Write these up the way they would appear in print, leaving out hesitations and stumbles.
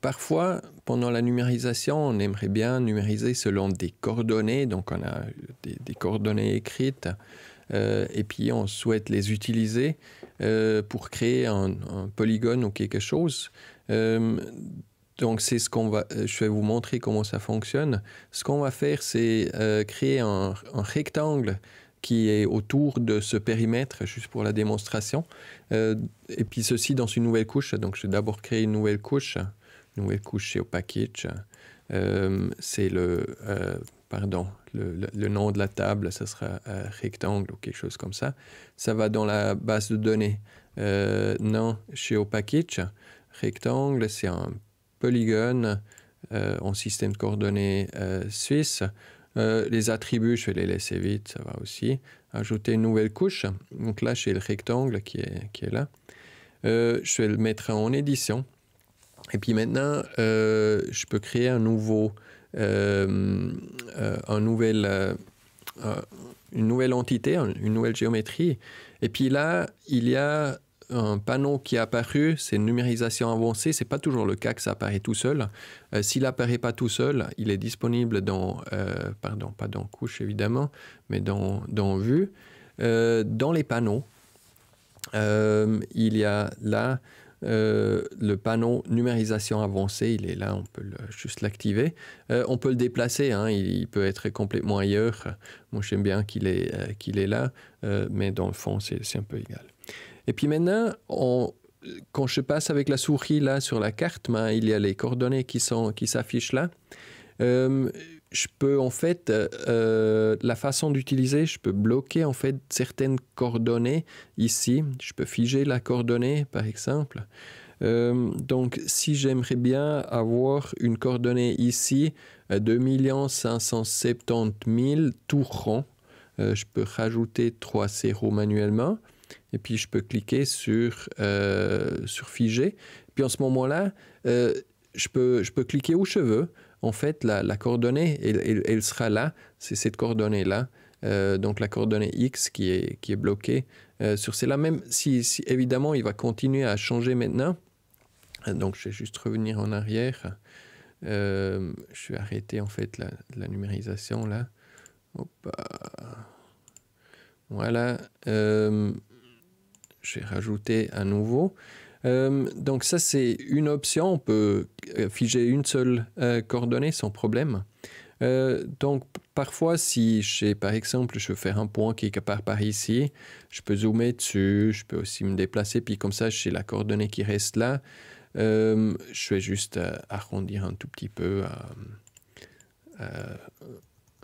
parfois, pendant la numérisation, on aimerait bien numériser selon des coordonnées. Donc, on a des coordonnées écrites et puis on souhaite les utiliser pour créer un polygone ou quelque chose. Donc, c'est ce qu'on va. Je vais vous montrer comment ça fonctionne. Ce qu'on va faire, c'est créer un rectangle qui est autour de ce périmètre, juste pour la démonstration. Et puis ceci dans une nouvelle couche. Donc, je vais d'abord créer une nouvelle couche chez Package. C'est le nom de la table, ça sera rectangle ou quelque chose comme ça. Ça va dans la base de données. Non, chez Package, rectangle, c'est un polygone en système de coordonnées suisse. Les attributs, je vais les laisser vite, ça va aussi. Ajouter une nouvelle couche. Donc là, j'ai le rectangle qui est là. Je vais le mettre en édition. Et puis maintenant, je peux créer une nouvelle entité, une nouvelle géométrie. Et puis là, il y a un panneau qui est apparu, c'est une numérisation avancée. Ce n'est pas toujours le cas que ça apparaît tout seul. S'il n'apparaît pas tout seul, il est disponible dans, pas dans couche évidemment, mais dans vue. Dans les panneaux, il y a là le panneau numérisation avancée, il est là, on peut juste l'activer. On peut le déplacer, hein, il peut être complètement ailleurs. Moi, j'aime bien qu'il est là, mais dans le fond, c'est un peu égal. Et puis maintenant, quand je passe avec la souris là sur la carte, il y a les coordonnées qui s'affichent là. Je peux en fait, la façon d'utiliser, je peux bloquer en fait certaines coordonnées ici. Je peux figer la coordonnée par exemple. Donc si j'aimerais bien avoir une coordonnée ici, 2 570 000 tout rond, je peux rajouter 3 zéros manuellement. Et puis, je peux cliquer sur figer. Puis, en ce moment-là, je peux cliquer où je veux. En fait, la coordonnée, elle sera là. C'est cette coordonnée-là. Donc, la coordonnée X qui est bloquée sur celle-là. Même si, évidemment, il va continuer à changer maintenant. Donc, je vais juste revenir en arrière. Je vais arrêter, en fait, la numérisation, là. Hop. Voilà. Je vais rajouter à nouveau. Donc ça, c'est une option. On peut figer une seule coordonnée sans problème. Donc parfois, si par exemple, je veux faire un point quelque part par ici, je peux zoomer dessus, je peux aussi me déplacer, puis comme ça, j'ai la coordonnée qui reste là. Je vais juste arrondir un tout petit peu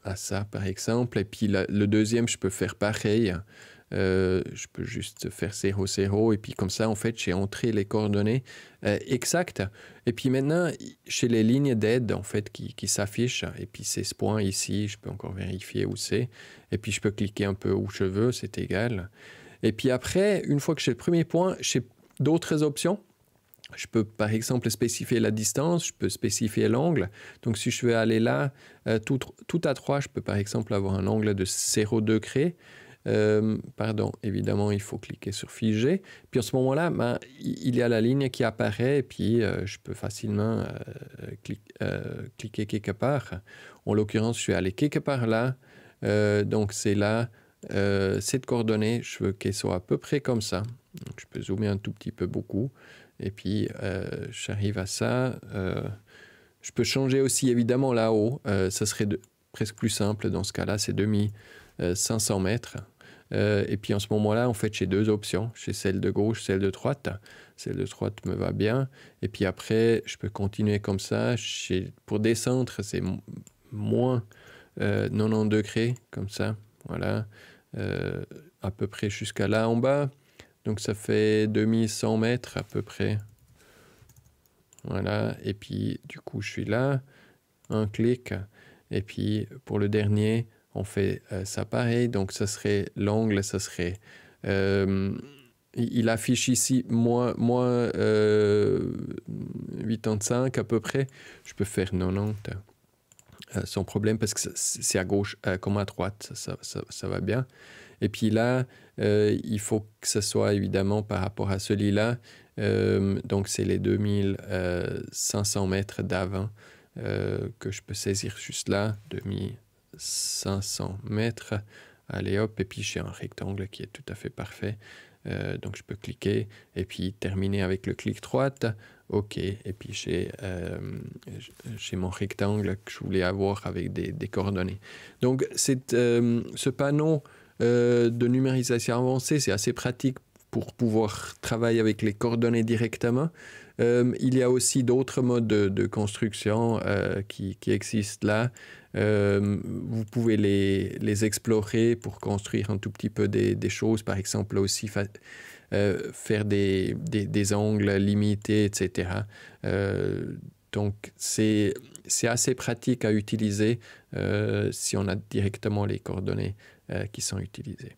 à ça, par exemple. Et puis le deuxième, je peux faire pareil. Je peux juste faire 0, 0 et puis comme ça en fait j'ai entré les coordonnées exactes et puis maintenant chez les lignes d'aide en fait qui s'affichent et puis c'est ce point ici, je peux encore vérifier où c'est et puis je peux cliquer un peu où je veux, c'est égal. Et puis après, une fois que j'ai le premier point, j'ai d'autres options. Je peux par exemple spécifier la distance, je peux spécifier l'angle. Donc si je veux aller là, tout à 3, je peux par exemple avoir un angle de 0 degré. Évidemment, il faut cliquer sur figer. Puis à ce moment-là, il y a la ligne qui apparaît et puis je peux facilement cliquer quelque part. En l'occurrence, je suis allé quelque part là. Donc c'est là, cette coordonnée, je veux qu'elle soit à peu près comme ça. Donc, je peux zoomer un tout petit peu beaucoup. Et puis, j'arrive à ça. Je peux changer aussi, évidemment, là-haut. Ça serait presque plus simple dans ce cas-là. C'est 2500 mètres. Et puis en ce moment-là, en fait, j'ai deux options. J'ai celle de gauche, celle de droite. Celle de droite me va bien. Et puis après, je peux continuer comme ça. Pour descendre, c'est moins 90 degrés, comme ça. Voilà. À peu près jusqu'à là en bas. Donc ça fait 2100 mètres à peu près. Voilà. Et puis du coup, je suis là. Un clic. Et puis pour le dernier, on fait ça pareil. Donc ça serait l'angle, ça serait... il affiche ici moins 85 à peu près. Je peux faire 90 sans problème parce que c'est à gauche comme à droite. Ça va bien. Et puis là, il faut que ce soit évidemment par rapport à celui-là. Donc c'est les 2500 mètres d'avant que je peux saisir juste là, 2500 mètres. Allez hop, et puis j'ai un rectangle qui est tout à fait parfait. Donc je peux cliquer et puis terminer avec le clic droite. OK, et puis j'ai mon rectangle que je voulais avoir avec des coordonnées. Donc ce panneau de numérisation avancée, c'est assez pratique pour pouvoir travailler avec les coordonnées directement. Il y a aussi d'autres modes de construction qui existent là. Vous pouvez les explorer pour construire un tout petit peu des choses, par exemple aussi faire des angles limités, etc. Donc c'est assez pratique à utiliser si on a directement les coordonnées qui sont utilisées.